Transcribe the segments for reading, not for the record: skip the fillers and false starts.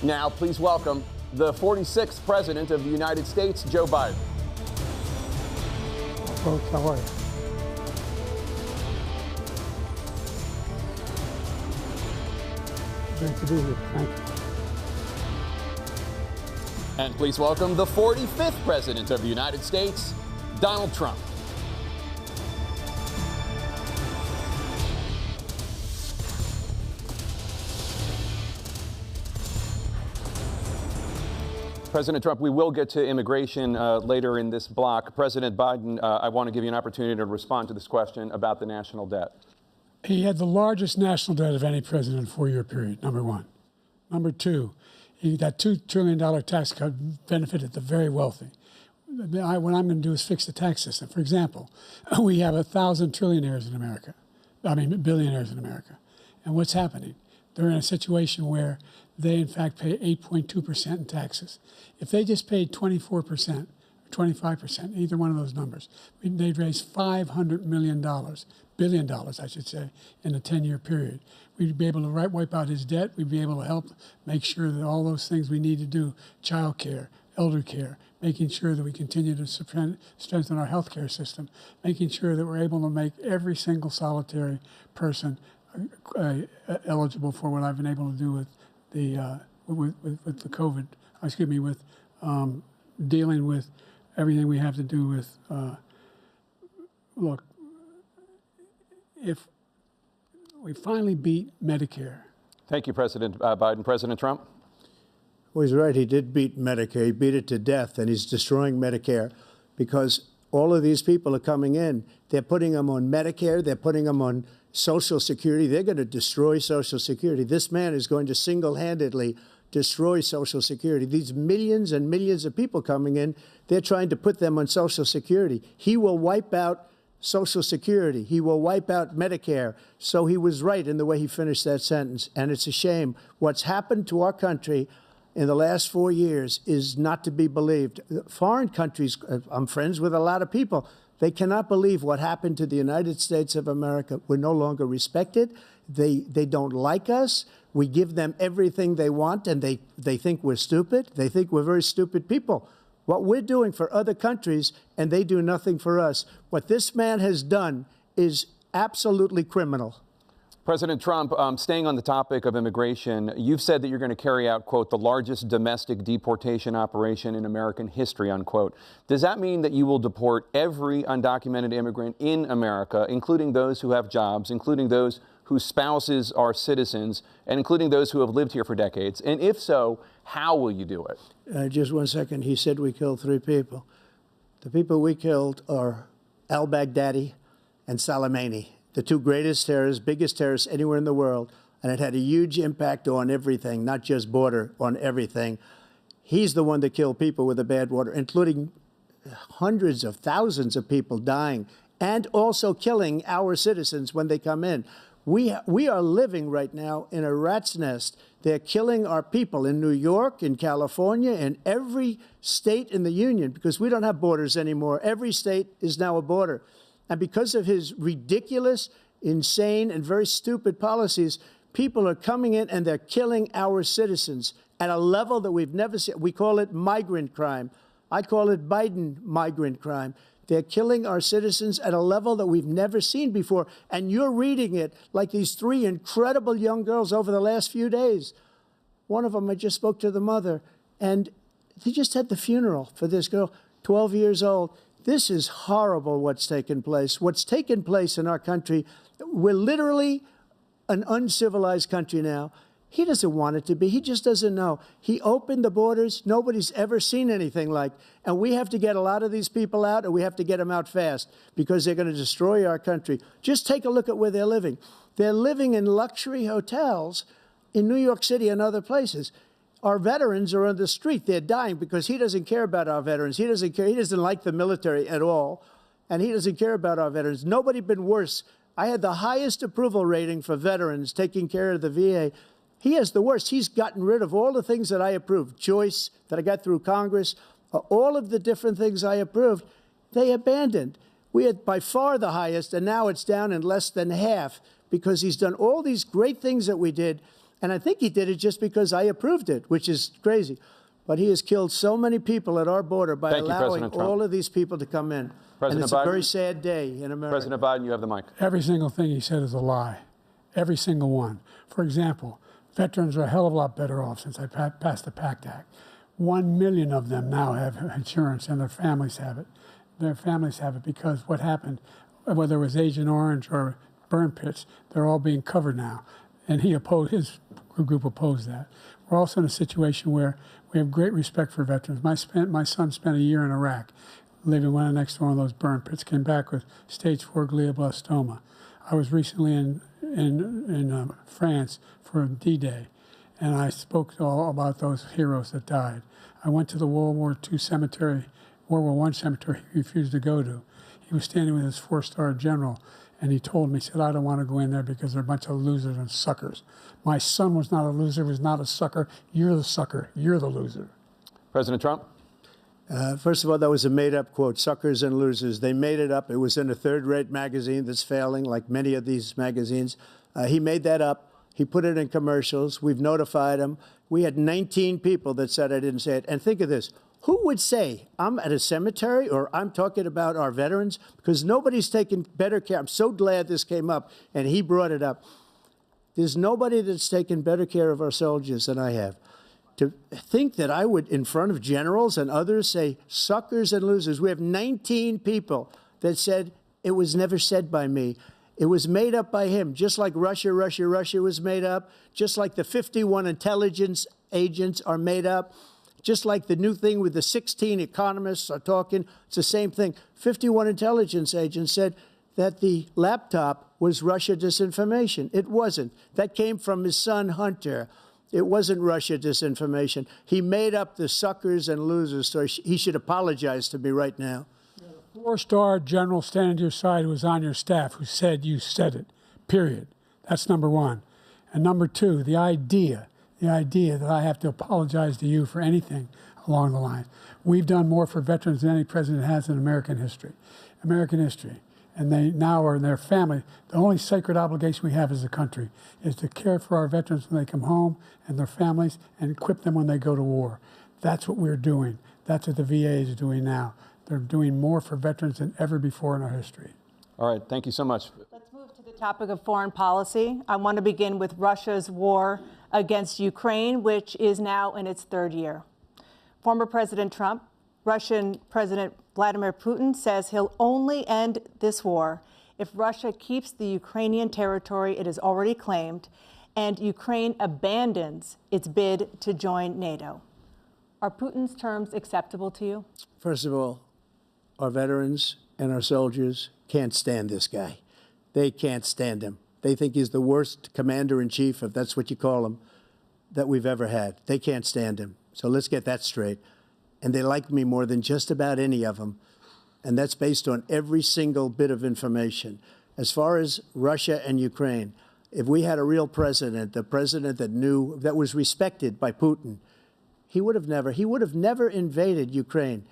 Now, please welcome the 46th President of the United States, Joe Biden. Folks, how are you? Great to be here. Thank you. And please welcome the 45th President of the United States, Donald Trump. President Trump, we will get to immigration later in this block. President Biden, I want to give you an opportunity to respond to this question about the national debt. He had the largest national debt of any president in a four-year period, number one. Number two, that $2 trillion tax cut benefited the very wealthy. What I'm going to do is fix the tax system. For example, we have 1,000 billionaires in America. And what's happening? They're in a situation where they, in fact, pay 8.2% in taxes. If they just paid 24%, 25%, either one of those numbers, they'd raise $500 billion, I should say, in a 10-year period. We'd be able to wipe out his debt. We'd be able to help make sure that all those things we need to do, child care, elder care, making sure that we continue to strengthen our health care system, making sure that we're able to make every single solitary person eligible for what I've been able to do with the COVID, with dealing with everything we have to do with, look, if we finally beat Medicare. Thank you, President Biden. President Trump? Well, he's right. He did beat Medicare. He beat it to death, and he's destroying Medicare because all of these people are coming in. They're putting them on Medicare. They're putting them on Social Security. They're going to destroy Social Security. This man is going to single-handedly destroy Social Security. These millions and millions of people coming in, they're trying to put them on Social Security. He will wipe out Social Security. He will wipe out Medicare. So he was right in the way he finished that sentence. And it's a shame. What's happened to our country in the last 4 years is not to be believed. Foreign countries, I'm friends with a lot of people, they cannot believe what happened to the United States of America. We're no longer respected. They don't like us. We give them everything they want, and they think we're stupid. They think we're very stupid people. What we're doing for other countries, and they do nothing for us. What this man has done is absolutely criminal. President Trump, staying on the topic of immigration, you've said that you're going to carry out, quote, the largest domestic deportation operation in American history, unquote. Does that mean that you will deport every undocumented immigrant in America, including those who have jobs, including those whose spouses are citizens, and including those who have lived here for decades? And if so, how will you do it? Just 1 second. He said we killed 3 people. The people we killed are al-Baghdadi and Soleimani, the 2 greatest terrorists, biggest terrorists anywhere in the world. And it had a huge impact on everything, not just border, on everything. He's the one that killed people with the bad water, including hundreds of thousands of people dying, and also killing our citizens when they come in. We are living right now in a rat's nest. They're killing our people in New York, in California, in every state in the union, because we don't have borders anymore. Every state is now a border. And because of his ridiculous, insane, and very stupid policies, people are coming in and they're killing our citizens at a level that we've never seen. We call it migrant crime. I call it Biden migrant crime. They're killing our citizens at a level that we've never seen before. And you're reading it like these 3 incredible young girls over the last few days. One of them, I just spoke to the mother, and they just had the funeral for this girl, 12 years old. This is horrible what's taken place. What's taken place in our country, we're literally an uncivilized country now. He doesn't want it to be. He just doesn't know. He opened the borders. Nobody's ever seen anything like. And we have to get a lot of these people out, and we have to get them out fast because they're going to destroy our country. Just take a look at where they're living. They're living in luxury hotels in New York City and other places. Our veterans are on the street. They're dying because he doesn't care about our veterans. He doesn't care. He doesn't like the military at all, and he doesn't care about our veterans. Nobody been worse. I had the highest approval rating for veterans taking care of the VA. He has the worst. He's gotten rid of all the things that I approved, choice that I got through Congress, all of the different things I approved, they abandoned. We had by far the highest, and now it's down in less than half because he's done all these great things that we did. And I think he did it just because I approved it, which is crazy. But he has killed so many people at our border by allowing all of these people to come in. And it's a very sad day in America. President Biden, you have the mic. Every single thing he said is a lie. Every single one. For example, veterans are a hell of a lot better off since I passed the PACT Act. 1 million of them now have insurance, and their families have it. Their families have it because what happened, whether it was Agent Orange or burn pits, they're all being covered now. And he opposed, his group opposed that. We're also in a situation where we have great respect for veterans. My son spent a year in Iraq, living right next to one of those burn pits, came back with stage 4 glioblastoma. I was recently in France for D-Day, and I spoke all about those heroes that died. I went to the World War II cemetery, World War I cemetery he refused to go to. He was standing with his 4-star general, and he told me, he said, I don't want to go in there because they're a bunch of losers and suckers. My son was not a loser, was not a sucker. You're the sucker. You're the loser. President Trump? First of all, that was a made-up quote, suckers and losers. They made it up. It was in a third-rate magazine that's failing, like many of these magazines. He made that up. He put it in commercials. We've notified him. We had 19 people that said I didn't say it. And think of this. Who would say I'm at a cemetery or I'm talking about our veterans? Because nobody's taken better care. I'm so glad this came up, and he brought it up. There's nobody that's taken better care of our soldiers than I have. To think that I would, in front of generals and others, say suckers and losers. We have 19 people that said it was never said by me. It was made up by him, just like Russia was made up, just like the 51 intelligence agents are made up, just like the new thing with the 16 economists are talking. It's the same thing. 51 intelligence agents said that the laptop was Russia disinformation. It wasn't. That came from his son, Hunter. It wasn't Russia disinformation. He made up the suckers and losers, so he should apologize to me right now. 4-star general standing to your side who was on your staff who said you said it, period. That's number one. And number two, the idea that I have to apologize to you for anything along the line. We've done more for veterans than any president has in American history. And they now are in their family. The only sacred obligation we have as a country is to care for our veterans when they come home and their families and equip them when they go to war. That's what we're doing. That's what the VA is doing now. They're doing more for veterans than ever before in our history. All right, thank you so much. Let's move to the topic of foreign policy. I want to begin with Russia's war against Ukraine, which is now in its 3rd year. Former President Trump, Russian President Vladimir Putin says he'll only end this war if Russia keeps the Ukrainian territory it has already claimed and Ukraine abandons its bid to join NATO. Are Putin's terms acceptable to you? First of all, our veterans and our soldiers can't stand this guy. They can't stand him. They think he's the worst commander-in-chief, if that's what you call him, that we've ever had. They can't stand him. So let's get that straight. And they like me more than just about any of them. And that's based on every single bit of information. As far as Russia and Ukraine, if we had a real president, the president that knew, that was respected by Putin, he would have never invaded Ukraine.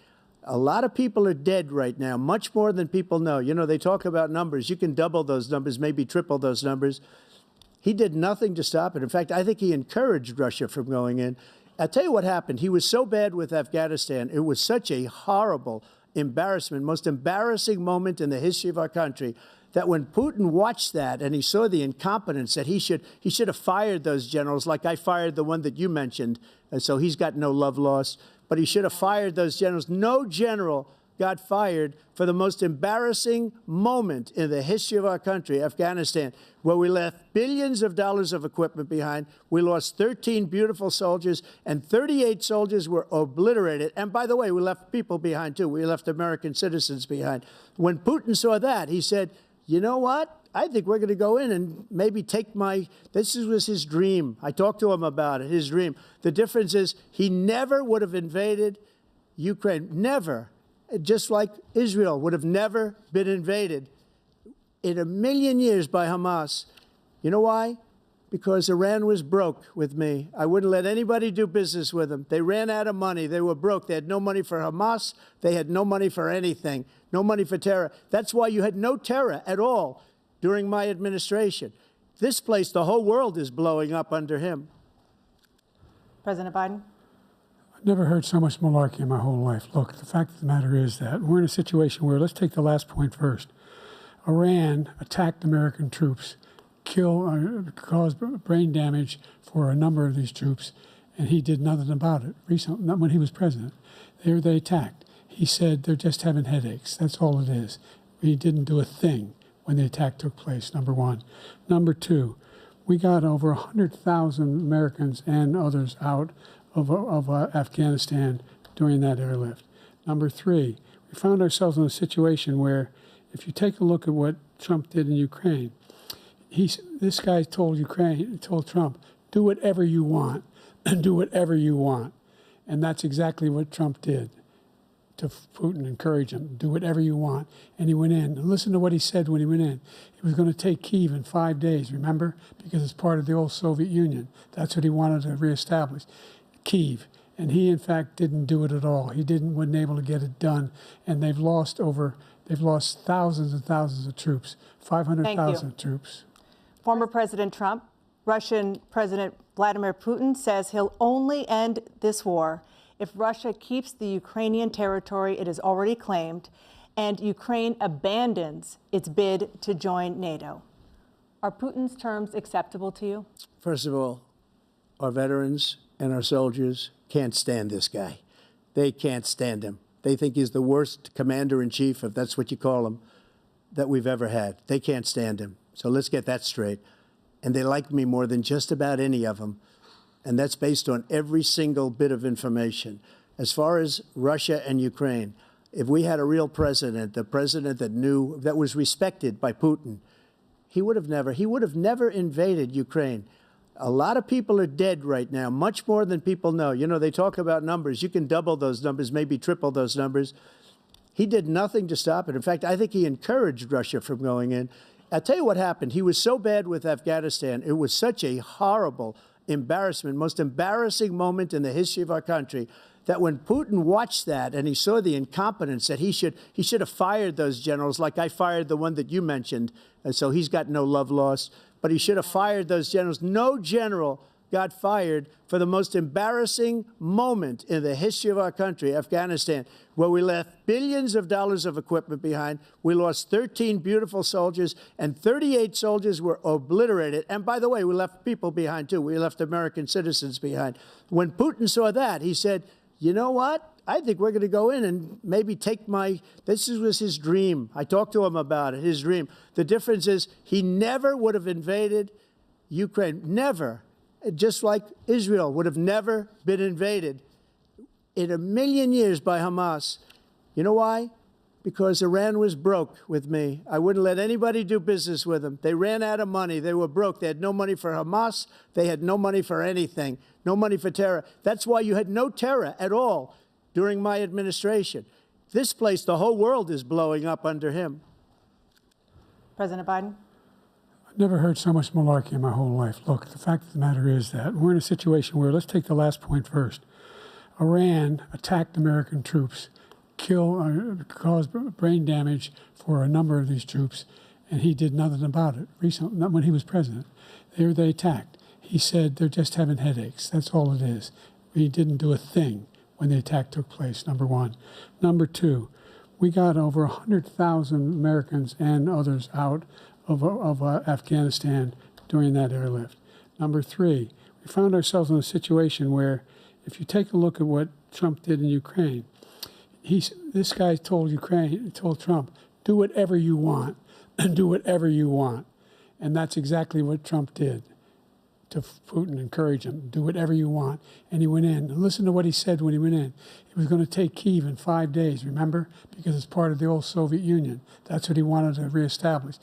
A lot of people are dead right now, much more than people know. You know, they talk about numbers. You can double those numbers, maybe triple those numbers. He did nothing to stop it. In fact, I think he encouraged Russia from going in. I'll tell you what happened. He was so bad with Afghanistan. It was such a horrible embarrassment, most embarrassing moment in the history of our country, that when Putin watched that and he saw the incompetence, that he should have fired those generals, like I fired the one that you mentioned. And so he's got no love lost. But he should have fired those generals. No general got fired for the most embarrassing moment in the history of our country, Afghanistan, where we left billions of dollars of equipment behind. We lost 13 beautiful soldiers, and 38 soldiers were obliterated. And by the way, we left people behind, too. We left American citizens behind. When Putin saw that, he said, you know what? I think we're going to go in and maybe take this was his dream. I talked to him about it, his dream. The difference is he never would have invaded Ukraine, never. Just like Israel would have never been invaded in a million years by Hamas. You know why? Because Iran was broke with me. I wouldn't let anybody do business with them. They ran out of money. They were broke. They had no money for Hamas. They had no money for anything, no money for terror. That's why you had no terror at all during my administration. This place, the whole world is blowing up under him. President Biden? I've never heard so much malarkey in my whole life. Look, the fact of the matter is that we're in a situation where, let's take the last point first. Iran attacked American troops, caused brain damage for a number of these troops, and he did nothing about it. Recently, not when he was president. They attacked. He said they're just having headaches. That's all it is. He didn't do a thing when the attack took place, number one. Number two, we got over 100,000 Americans and others out of Afghanistan during that airlift. Number three, we found ourselves in a situation where, if you take a look at what Trump did in Ukraine, this guy told Trump, do whatever you want, do whatever you want. And that's exactly what Trump did to Putin, encourage him, do whatever you want. And he went in. And listen to what he said when he went in. He was going to take Kyiv in 5 days, remember? Because it's part of the old Soviet Union. That's what he wanted to reestablish, Kyiv. And he, in fact, didn't do it at all. He wasn't able to get it done. And they've lost thousands and thousands of troops, 500,000 troops. Former President Trump, Russian President Vladimir Putin says he'll only end this war if Russia keeps the Ukrainian territory it has already claimed and Ukraine abandons its bid to join NATO. Are Putin's terms acceptable to you? First of all, our veterans and our soldiers can't stand this guy. They can't stand him. They think he's the worst commander-in-chief, if that's what you call him, that we've ever had. They can't stand him. So let's get that straight. And they like me more than just about any of them. And that's based on every single bit of information. As far as Russia and Ukraine, if we had a real president, the president that knew, that was respected by Putin, he would have never invaded Ukraine. A lot of people are dead right now, much more than people know. You know, they talk about numbers. You can double those numbers, maybe triple those numbers. He did nothing to stop it. In fact, I think he encouraged Russia from going in. I'll tell you what happened. He was so bad with Afghanistan. It was such a horrible embarrassment, most embarrassing moment in the history of our country, that when Putin watched that and he saw the incompetence, that he should have fired those generals, like I fired the one that you mentioned, and so he's got no love lost, but he should have fired those generals. No general got fired for the most embarrassing moment in the history of our country, Afghanistan, where we left billions of dollars of equipment behind. We lost 13 beautiful soldiers, and 38 soldiers were obliterated. And by the way, we left people behind, too. We left American citizens behind. When Putin saw that, he said, you know what? I think we're going to go in and maybe take this was his dream. I talked to him about it, his dream. The difference is he never would have invaded Ukraine, never. Just like Israel would have never been invaded in a million years by Hamas. You know why? Because Iran was broke with me. I wouldn't let anybody do business with them. They ran out of money. They were broke. They had no money for Hamas. They had no money for anything, no money for terror. That's why you had no terror at all during my administration. This place, the whole world is blowing up under him. President Biden? Never heard so much malarkey in my whole life. Look, the fact of the matter is that we're in a situation where, let's take the last point first. Iran attacked American troops, caused brain damage for a number of these troops, and he did nothing about it. Recently, not when he was president. They attacked. He said they're just having headaches. That's all it is. He didn't do a thing when the attack took place, number one. Number two, we got over 100,000 Americans and others out of Afghanistan during that airlift. Number three, we found ourselves in a situation where, if you take a look at what Trump did in Ukraine, this guy told Trump, do whatever you want, do whatever you want. And that's exactly what Trump did to Putin, encourage him, do whatever you want. And he went in. And listen to what he said when he went in. He was going to take Kyiv in 5 days, remember? Because it's part of the old Soviet Union. That's what he wanted to reestablish,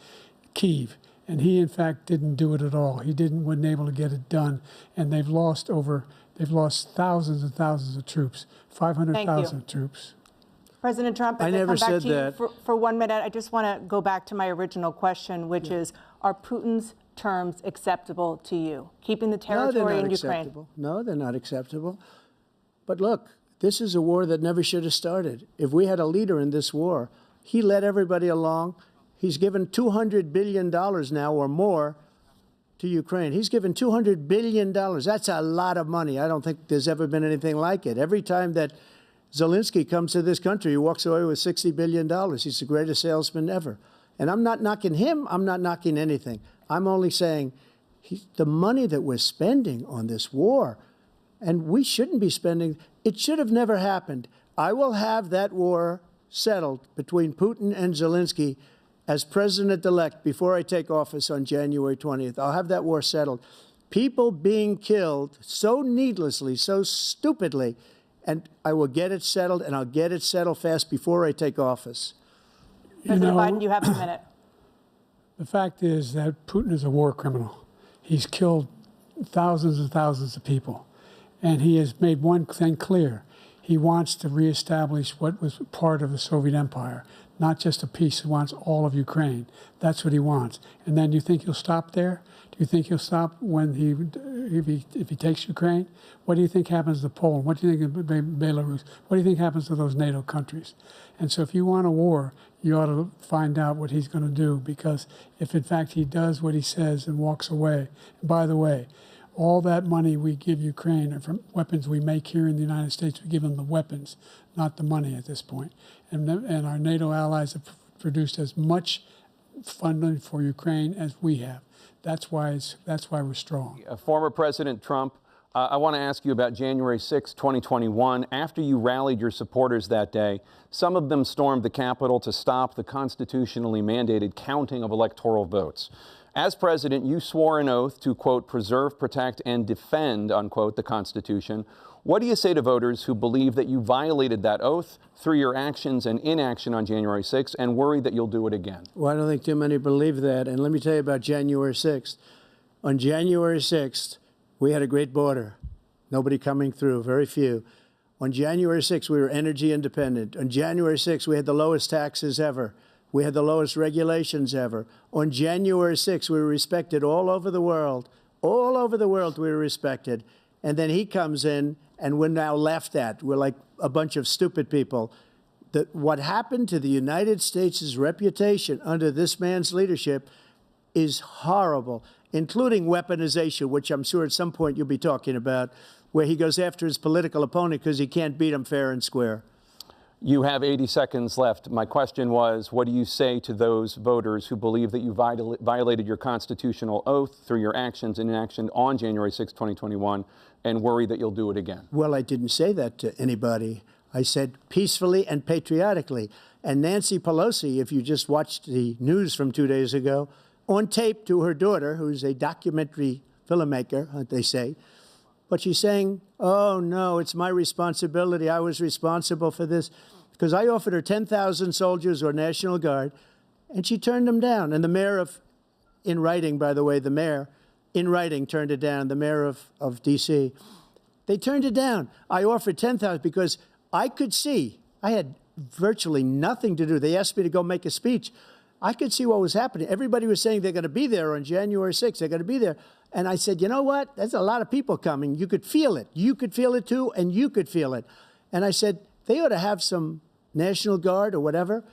Kyiv. And he, in fact, didn't do it at all. He wasn't able to get it done. And they've lost thousands and thousands of troops, 500,000 troops. President Trump, I never said that. For 1 minute, I just want to go back to my original question, which is, are Putin's terms acceptable to you? Keeping the territory in Ukraine? No, they're not acceptable. But look, this is a war that never should have started. If we had a leader in this war, he led everybody along. He's given $200 billion now or more to Ukraine. He's given $200 billion. That's a lot of money. I don't think there's ever been anything like it. Every time that Zelensky comes to this country, he walks away with $60 billion. He's the greatest salesman ever. And I'm not knocking him. I'm not knocking anything. I'm only saying the money that we're spending on this war, and we shouldn't be spending, it should have never happened. I will have that war settled between Putin and Zelensky as president-elect before I take office on January 20th. I'll have that war settled. People being killed so needlessly, so stupidly, and I will get it settled, and I'll get it settled fast before I take office. President Biden, you have a minute. The fact is that Putin is a war criminal. He's killed thousands and thousands of people. And he has made one thing clear. He wants to reestablish what was part of the Soviet Empire, not just a piece. He wants all of Ukraine. That's what he wants. And then you think he'll stop there? Do you think he'll stop when if he takes Ukraine? What do you think happens to Poland? What do you think of Belarus? What do you think happens to those NATO countries? And so if you want a war, you ought to find out what he's going to do, because if in fact he does what he says and walks away, and by the way, all that money we give Ukraine are from weapons we make here in the United States. We give them the weapons, not the money at this point. And our NATO allies have produced as much funding for Ukraine as we have. That's why we're strong. Former President Trump, I want to ask you about January 6, 2021. After you rallied your supporters that day, some of them stormed the Capitol to stop the constitutionally mandated counting of electoral votes. As president, you swore an oath to, quote, preserve, protect, and defend, unquote, the Constitution. What do you say to voters who believe that you violated that oath through your actions and inaction on January 6th and worry that you'll do it again? Well, I don't think too many believe that. And let me tell you about January 6th. On January 6th, we had a great border. Nobody coming through, very few. On January 6th, we were energy independent. On January 6th, we had the lowest taxes ever. We had the lowest regulations ever. On January 6th, we were respected all over the world. All over the world, we were respected. And then he comes in, and we're now laughed at. We're like a bunch of stupid people. What happened to the United States' reputation under this man's leadership is horrible, including weaponization, which I'm sure at some point you'll be talking about, where he goes after his political opponent because he can't beat him fair and square. You have 80 seconds left. My question was, what do you say to those voters who believe that you violated your constitutional oath through your actions and inaction on January 6, 2021, and worry that you'll do it again? Well, I didn't say that to anybody. I said peacefully and patriotically. And Nancy Pelosi, if you just watched the news from 2 days ago, on tape to her daughter, who's a documentary filmmaker, they say, but she's saying, oh, no, it's my responsibility. I was responsible for this. Because I offered her 10,000 soldiers or National Guard, and she turned them down. And the mayor in writing, by the way, the mayor, in writing, turned it down, the mayor of D.C. They turned it down. I offered 10,000 because I could see, I had virtually nothing to do. They asked me to go make a speech. I could see what was happening. Everybody was saying they're going to be there on January 6th. They're going to be there. And I said, you know what? There's a lot of people coming. You could feel it. You could feel it, too, and you could feel it. And I said, they ought to have some National Guard or whatever.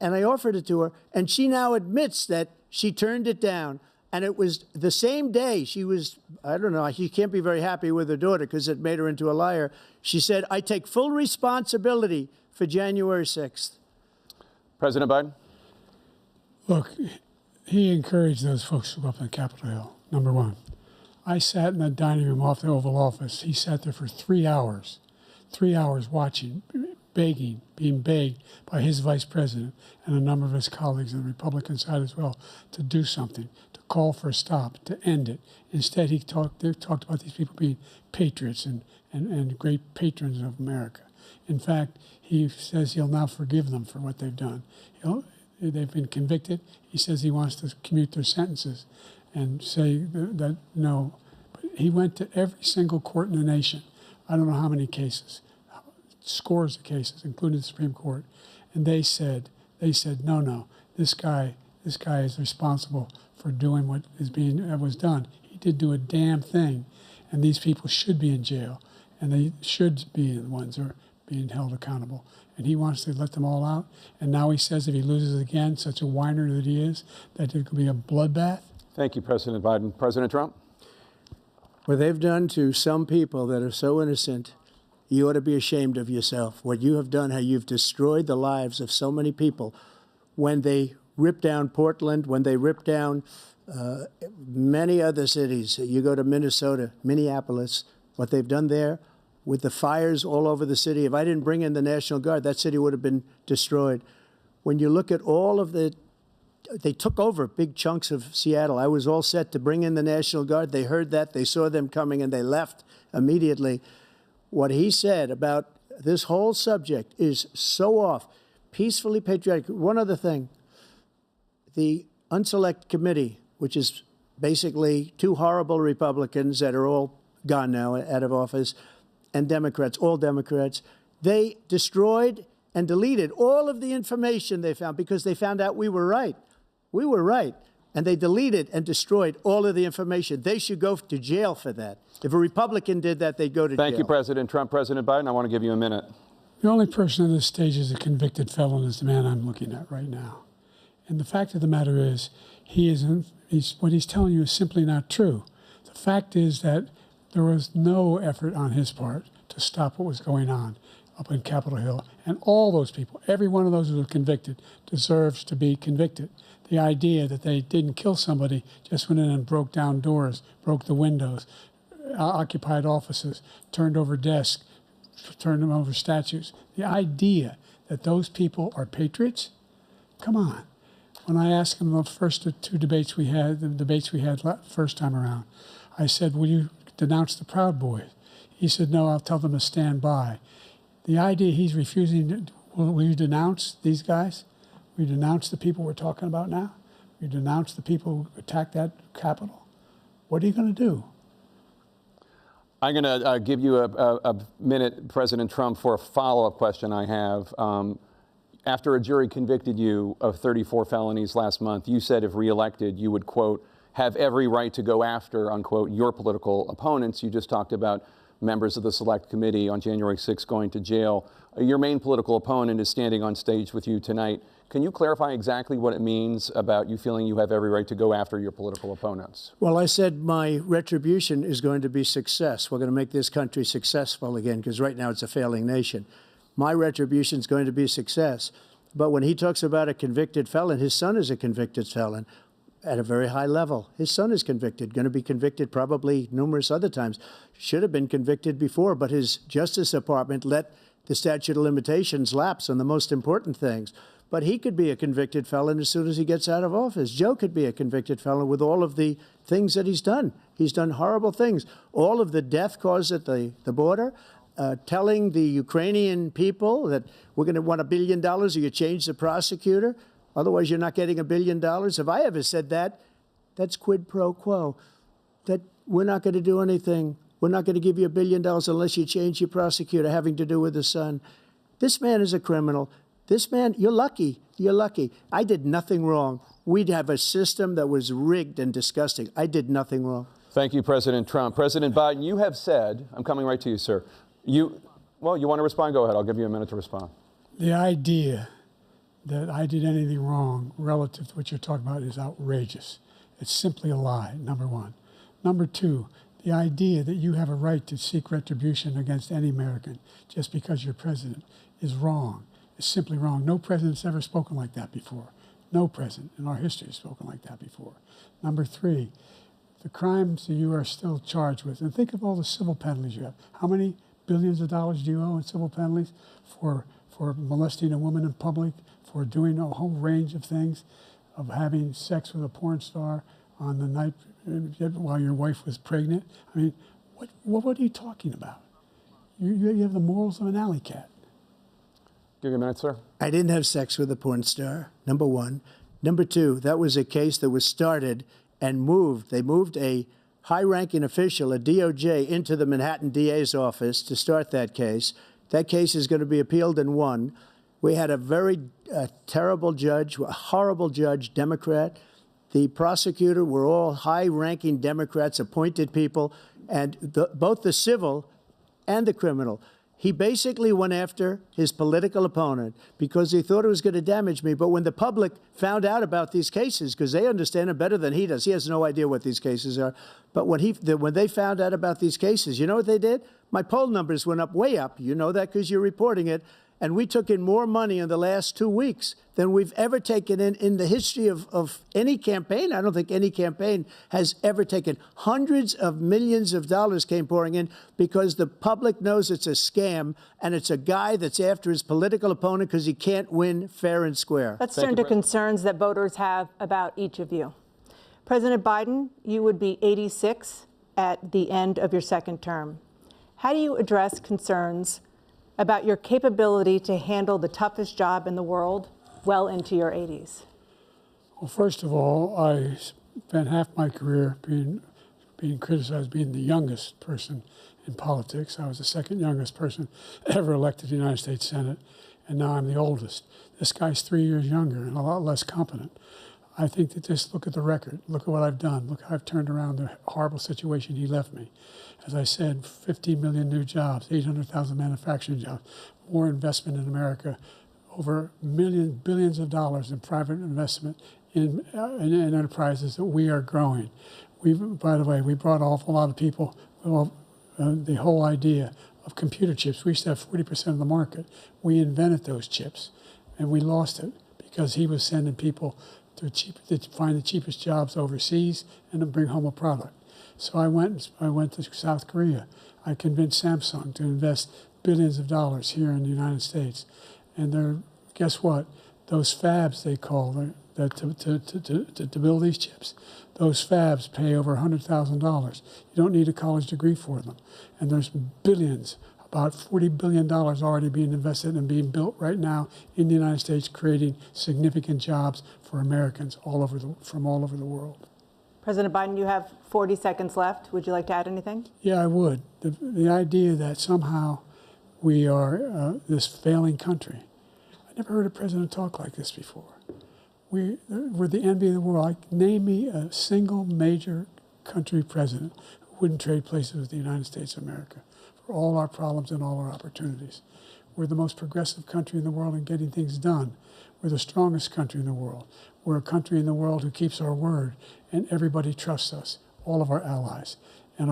And I offered it to her. And she now admits that she turned it down. And it was the same day she was, I don't know, she can't be very happy with her daughter because it made her into a liar. She said, I take full responsibility for January 6th. President Biden? Look, he encouraged those folks to go up on Capitol Hill, number one. I sat in the dining room off the Oval Office. He sat there for 3 hours watching, begging, being begged by his vice president and a number of his colleagues on the Republican side as well to do something, to call for a stop, to end it. Instead, they talked about these people being patriots and great patrons of America. In fact, he says he'll now forgive them for what they've done. They've been convicted. He says he wants to commute their sentences and say that no. But he went to every single court in the nation. I don't know how many cases, scores of cases, including the Supreme Court. And they said, no, this guy is responsible for doing what was done. He did do a damn thing. And these people should be in jail. And they should be the ones who are being held accountable. And he wants to let them all out. And now he says if he loses again, such a whiner that he is, that there could be a bloodbath. Thank you, President Biden. President Trump? What they've done to some people that are so innocent, you ought to be ashamed of yourself. What you have done, how you've destroyed the lives of so many people. When they ripped down Portland, when they ripped down many other cities, you go to Minnesota, Minneapolis, what they've done there with the fires all over the city. If I didn't bring in the National Guard, that city would have been destroyed. When you look at all of they took over big chunks of Seattle. I was all set to bring in the National Guard. They heard that, they saw them coming, and they left immediately. What he said about this whole subject is so off. Peacefully patriotic. One other thing, the Unselect Committee, which is basically two horrible Republicans that are all gone now, out of office, and Democrats, all Democrats, they destroyed and deleted all of the information they found because they found out we were right. We were right. And they deleted and destroyed all of the information. They should go to jail for that. If a Republican did that, they'd go to jail. Thank you, President Trump. President Biden, I want to give you a minute. The only person on this stage is a convicted felon is the man I'm looking at right now. And the fact of the matter is, what he's telling you is simply not true. The fact is that there was no effort on his part to stop what was going on up in Capitol Hill. And all those people, every one of those who were convicted, deserves to be convicted. The idea that they didn't kill somebody, just went in and broke down doors, broke the windows, occupied offices, turned over desks, turned them over statues. The idea that those people are patriots? Come on. When I asked him the first two debates we had, the debates we had first time around, I said, will you denounce the Proud Boys? He said, no, I'll tell them to stand by. The idea he's refusing, will you denounce these guys? Will you denounce the people we're talking about now? Will you denounce the people who attacked that Capitol? What are you going to do? I'm going to give you a minute, President Trump, for a follow-up question I have. After a jury convicted you of 34 felonies last month, you said if reelected, you would, quote, have every right to go after, unquote, your political opponents. You just talked about members of the Select Committee on January 6th going to jail. Your main political opponent is standing on stage with you tonight. Can you clarify exactly what it means about you feeling you have every right to go after your political opponents? Well, I said my retribution is going to be success. We're going to make this country successful again, because right now it's a failing nation. My retribution is going to be success. But when he talks about a convicted felon, his son is a convicted felon at a very high level. His son is convicted, going to be convicted probably numerous other times. Should have been convicted before, but his Justice Department let the statute of limitations lapse on the most important things. But he could be a convicted felon as soon as he gets out of office. Joe could be a convicted felon with all of the things that he's done. He's done horrible things. All of the death caused at the border, telling the Ukrainian people that we're going to want $1 billion or you change the prosecutor. Otherwise, you're not getting $1 billion. If I ever said that, that's quid pro quo. That we're not going to do anything. We're not going to give you $1 billion unless you change your prosecutor having to do with the son. This man is a criminal. This man, you're lucky. You're lucky. I did nothing wrong. We'd have a system that was rigged and disgusting. I did nothing wrong. Thank you, President Trump. President Biden, you have said, I'm coming right to you, sir. Well, you want to respond? Go ahead. I'll give you a minute to respond. The idea that I did anything wrong relative to what you're talking about is outrageous. It's simply a lie, number one. Number two, the idea that you have a right to seek retribution against any American just because you're president is wrong. It's simply wrong. No president's ever spoken like that before. No president in our history has spoken like that before. Number three, the crimes that you are still charged with, and think of all the civil penalties you have. How many billions of dollars do you owe in civil penalties for molesting a woman in public, for doing a whole range of things, of having sex with a porn star on the night while your wife was pregnant? I mean, what are you talking about? You have the morals of an alley cat. Give you a minute, sir. I didn't have sex with a porn star, number one. Number two, that was a case that was started and moved. They moved a high-ranking official, a DOJ, into the Manhattan DA's office to start that case. That case is going to be appealed and won. We had a very terrible judge, a horrible judge, Democrat. The prosecutor were all high-ranking Democrats, appointed people, and both the civil and the criminal. He basically went after his political opponent because he thought it was going to damage me. But when the public found out about these cases, because they understand it better than he does, he has no idea what these cases are. But when they found out about these cases, you know what they did? My poll numbers went up, way up. You know that because you're reporting it. And we took in more money in the last 2 weeks than we've ever taken in the history of any campaign. I don't think any campaign has ever taken. Hundreds of millions of dollars came pouring in because the public knows it's a scam, and it's a guy that's after his political opponent because he can't win fair and square. Let's turn to concerns that voters have about each of you. President Biden, you would be 86 at the end of your second term. How do you address concerns about your capability to handle the toughest job in the world well into your 80s? Well, first of all, I spent half my career being criticized being the youngest person in politics. I was the second youngest person ever elected to the United States Senate, and now I'm the oldest. This guy's 3 years younger and a lot less competent. I think that just look at the record. Look at what I've done. Look how I've turned around the horrible situation he left me. As I said, 50 million new jobs, 800,000 manufacturing jobs, more investment in America, over billions of dollars in private investment in enterprises that we are growing. By the way, we brought an awful lot of people. The whole idea of computer chips, we used to have 40% of the market. We invented those chips, and we lost it because he was sending people to find the cheapest jobs overseas and to bring home a product. So I went to South Korea. I convinced Samsung to invest billions of dollars here in the United States. And guess what? Those fabs, they call to build these chips, those fabs pay over $100,000. You don't need a college degree for them. And there's billions, about $40 billion already being invested and being built right now in the United States, creating significant jobs for Americans from all over the world. President Biden, you have 40 seconds left. Would you like to add anything? Yeah, I would. The idea that somehow we are this failing country. I never heard a president talk like this before. We're the envy of the world. Name me a single major country president who wouldn't trade places with the United States of America for all our problems and all our opportunities. We're the most progressive country in the world in getting things done. We're the strongest country in the world. We're a country in the world who keeps our word, and everybody trusts us, all of our allies, and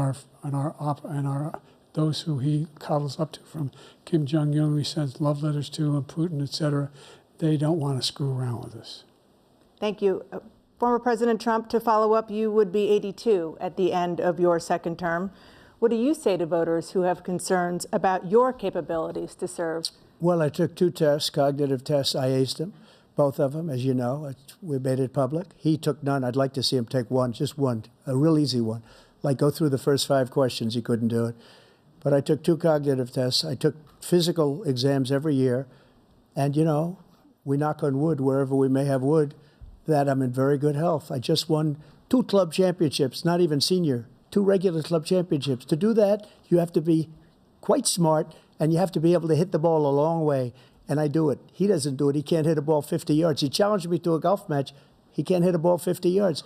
those who he coddles up to, from Kim Jong-un, who he sends love letters to, and Putin, etc. They don't want to screw around with us. Thank you. Former President Trump, to follow up, you would be 82 at the end of your second term. What do you say to voters who have concerns about your capabilities to serve? Well, I took 2 tests, cognitive tests. I aced them, both of them, as you know. We made it public. He took none. I'd like to see him take one, just one, a real easy one. Like go through the first 5 questions. He couldn't do it. But I took 2 cognitive tests. I took physical exams every year. And, you know, we knock on wood wherever we may have wood, that I'm in very good health. I just won 2 club championships, not even senior, 2 regular club championships. To do that, you have to be quite smart, and you have to be able to hit the ball a long way. And I do it. He doesn't do it. He can't hit a ball 50 yards. He challenged me to a golf match. He can't hit a ball 50 yards.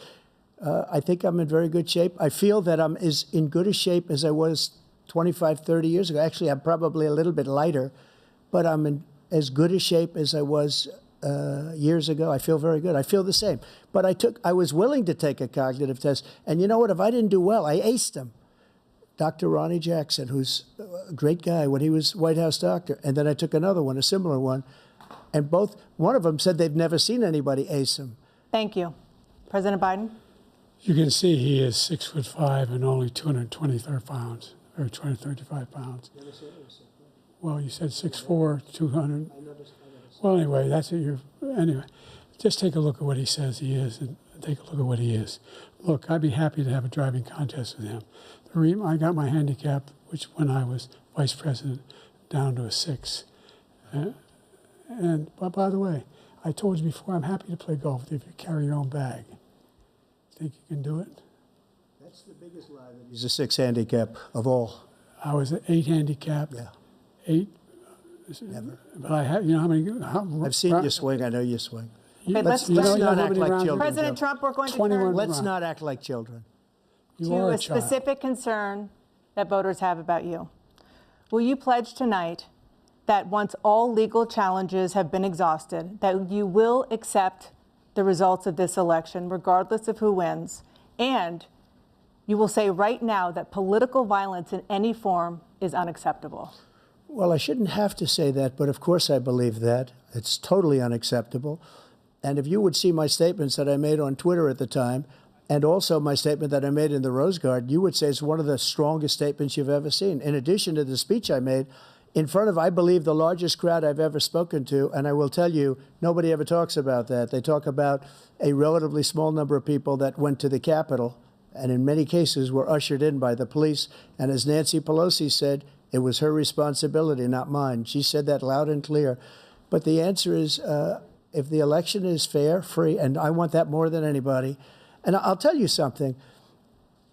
I think I'm in very good shape. I feel that I'm as in good a shape as I was 25, 30 years ago. Actually, I'm probably a little bit lighter, but I'm in as good a shape as I was years ago. I feel very good. I feel the same. But I was willing to take a cognitive test. And you know what? If I didn't do well, I aced them. Dr. Ronnie Jackson, who's a great guy when he was White House doctor. And then I took another one, a similar one. And one of them said they've never seen anybody ace him. Thank you. President Biden? You can see he is 6'5" and only 223 pounds, or 235 pounds. Well, you said 6'4", 200. Well, anyway, that's what anyway, just take a look at what he says he is, and take a look at what he is. Look, I'd be happy to have a driving contest with him. I got my handicap, which when I was vice president, down to a 6. But by the way, I told you before, I'm happy to play golf with you if you carry your own bag. Think you can do it? That's the biggest lie. He's a 6 handicap of all. I was an 8 handicap. Yeah. 8. Never. But I have, you know how many? I've seen you swing. I know you swing. Okay, let's not act like children. President Trump, we're going to turn Let's not act like children. to a specific concern that voters have about you. Will you pledge tonight that once all legal challenges have been exhausted, that you will accept the results of this election, regardless of who wins, and you will say right now that political violence in any form is unacceptable? Well, I shouldn't have to say that, but of course I believe that. It's totally unacceptable. And if you would see my statements that I made on Twitter at the time, and also my statement that I made in the Rose Garden, you would say it's one of the strongest statements you've ever seen. In addition to the speech I made in front of, I believe, the largest crowd I've ever spoken to, and I will tell you, nobody ever talks about that. They talk about a relatively small number of people that went to the Capitol, and in many cases were ushered in by the police. And as Nancy Pelosi said, it was her responsibility, not mine. She said that loud and clear. But the answer is, if the election is fair, free, and I want that more than anybody. And I'll tell you something.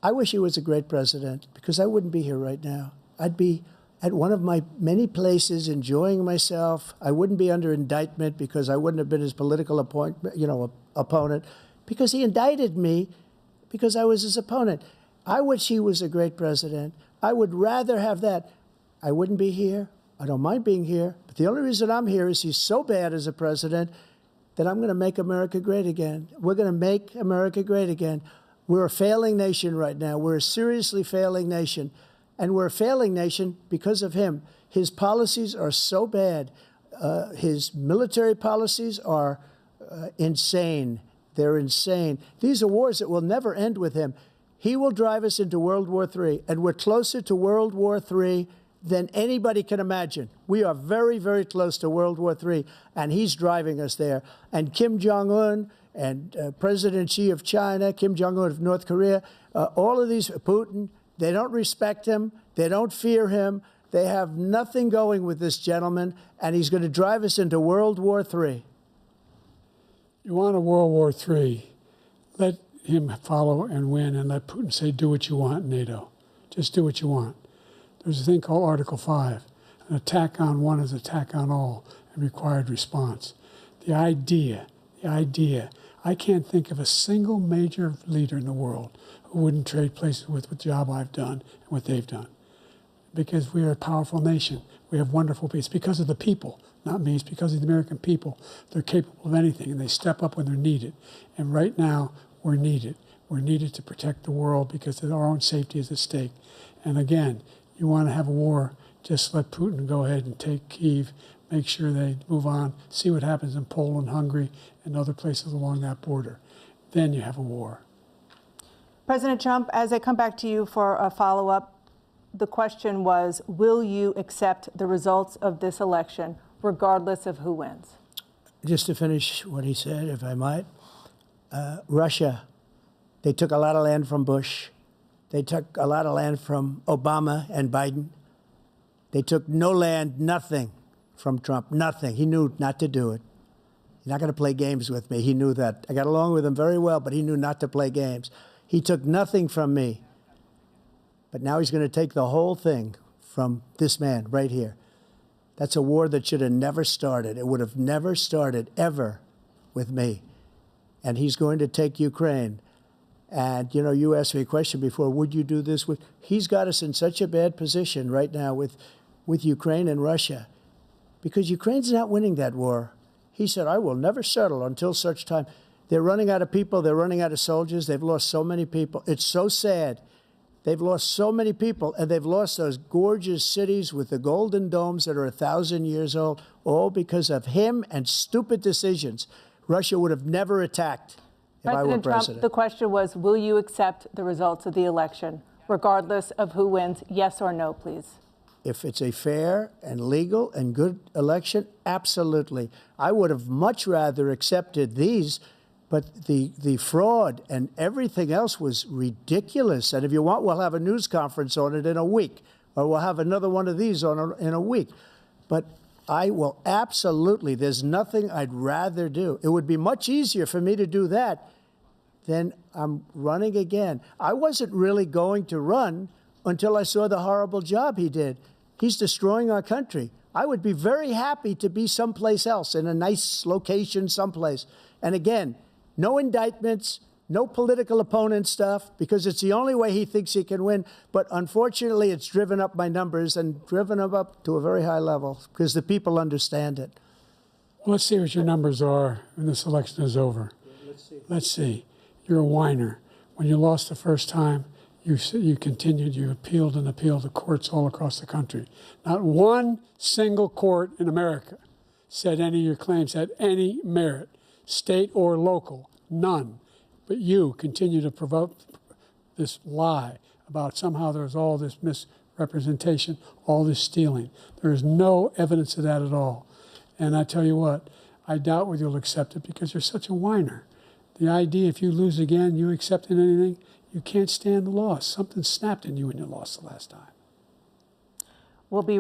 I wish he was a great president, because I wouldn't be here right now. I'd be at one of my many places enjoying myself. I wouldn't be under indictment because I wouldn't have been his political opponent, because he indicted me because I was his opponent. I wish he was a great president. I would rather have that. I wouldn't be here. I don't mind being here. But the only reason I'm here is he's so bad as a president that I'm going to make America great again. We're going to make America great again. We're a failing nation right now. We're a seriously failing nation. And we're a failing nation because of him. His policies are so bad. His military policies are insane. They're insane. These are wars that will never end with him. He will drive us into World War III, and we're closer to World War III than anybody can imagine. We are very, very close to World War III, and he's driving us there. And Kim Jong-un and President Xi of China, Kim Jong-un of North Korea, all of these, Putin, they don't respect him. They don't fear him. They have nothing going with this gentleman, and he's going to drive us into World War III. You want a World War III, let him follow and win, and let Putin say, do what you want, NATO. Just do what you want. There's a thing called Article 5. An attack on one is an attack on all, and required response. The idea, I can't think of a single major leader in the world who wouldn't trade places with the job I've done and what they've done. Because we are a powerful nation. We have wonderful people. It's because of the people, not me. It's because of the American people. They're capable of anything, and they step up when they're needed. And right now, we're needed. We're needed to protect the world because our own safety is at stake. And again, you want to have a war, just let Putin go ahead and take Kyiv, make sure they move on, see what happens in Poland, Hungary, and other places along that border. Then you have a war. President Trump, as I come back to you for a follow-up, the question was, will you accept the results of this election, regardless of who wins? Just to finish what he said, if I might, Russia, they took a lot of land from Bush. They took a lot of land from Obama and Biden. They took no land, nothing from Trump, nothing. He knew not to do it. He's not going to play games with me. He knew that. I got along with him very well, but he knew not to play games. He took nothing from me. But now he's going to take the whole thing from this man right here. That's a war that should have never started. It would have never started, ever, with me. And he's going to take Ukraine. And, you know, you asked me a question before, would you do this? He's got us in such a bad position right now with Ukraine and Russia, because Ukraine's not winning that war. He said, I will never settle until such time. They're running out of people. They're running out of soldiers. They've lost so many people. It's so sad. They've lost so many people, and they've lost those gorgeous cities with the golden domes that are 1,000 years old, all because of him and stupid decisions. Russia would have never attacked if I were president. President Trump, the question was, will you accept the results of the election, regardless of who wins? Yes or no, please. If it's a fair and legal and good election, absolutely. I would have much rather accepted these, but the fraud and everything else was ridiculous. And if you want, we'll have a news conference on it in a week, or we'll have another one of these in a week. But I will absolutely, there's nothing I'd rather do. It would be much easier for me to do that than I'm running again. I wasn't really going to run until I saw the horrible job he did. He's destroying our country. I would be very happy to be someplace else, in a nice location someplace. And again, no indictments, No political opponent stuff, because it's the only way he thinks he can win. But unfortunately, it's driven up my numbers and driven them up to a very high level because the people understand it. Well, let's see what your numbers are when this election is over. Let's see. You're a whiner. When you lost the first time, you continued, you appealed and appealed to courts all across the country. Not one single court in America said any of your claims had any merit, state or local, none. But you continue to provoke this lie about somehow there's all this misrepresentation, all this stealing. There is no evidence of that at all. And I tell you what, I doubt whether you'll accept it because you're such a whiner. The idea if you lose again, you accepting anything, you can't stand the loss. Something snapped in you when you lost the last time. We'll be